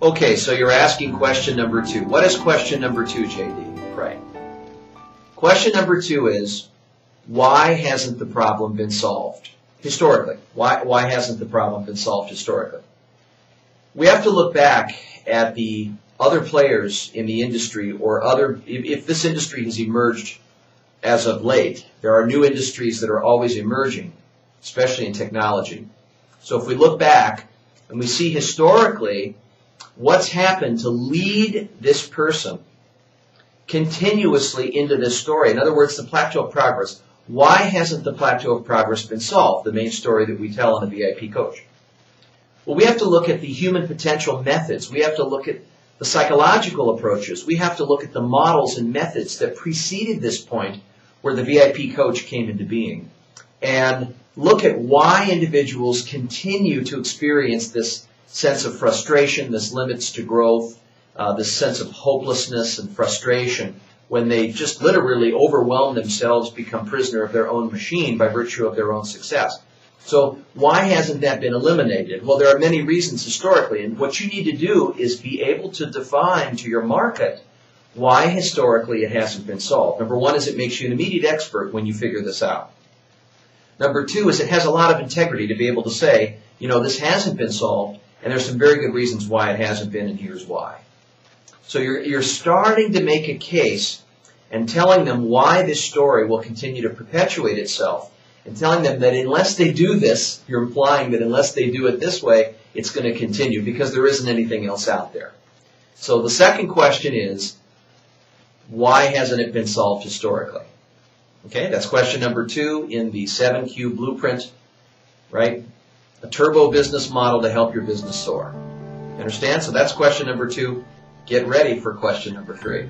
Okay, so you're asking question number 2. What is question number 2, JD? Right. Question number 2 is, why hasn't the problem been solved historically? Why hasn't the problem been solved historically? We have to look back at the other players in the industry, or if this industry has emerged as of late. There are new industries that are always emerging, especially in technology. So if we look back and we see historically what's happened to lead this person continuously into this story. In other words, the plateau of progress. Why hasn't the plateau of progress been solved? The main story that we tell in the VIP coach. Well, we have to look at the human potential methods. We have to look at the psychological approaches. We have to look at the models and methods that preceded this point where the VIP coach came into being, and look at why individuals continue to experience this sense of frustration, this limits to growth, this sense of hopelessness and frustration when they just literally overwhelm themselves, become prisoner of their own machine by virtue of their own success. So why hasn't that been eliminated? Well, there are many reasons historically, and what you need to do is be able to define to your market why historically it hasn't been solved. Number 1 is it makes you an immediate expert when you figure this out. Number 2 is it has a lot of integrity to be able to say, you know, this hasn't been solved, and there's some very good reasons why it hasn't been, and here's why. So you're starting to make a case and telling them why this story will continue to perpetuate itself, and telling them that unless they do this, you're implying that unless they do it this way, it's going to continue because there isn't anything else out there. So the second question is, why hasn't it been solved historically? Okay, that's question number 2 in the 7Q blueprint, right? A turbo business model to help your business soar. Understand? So that's question number 2. Get ready for question number 3.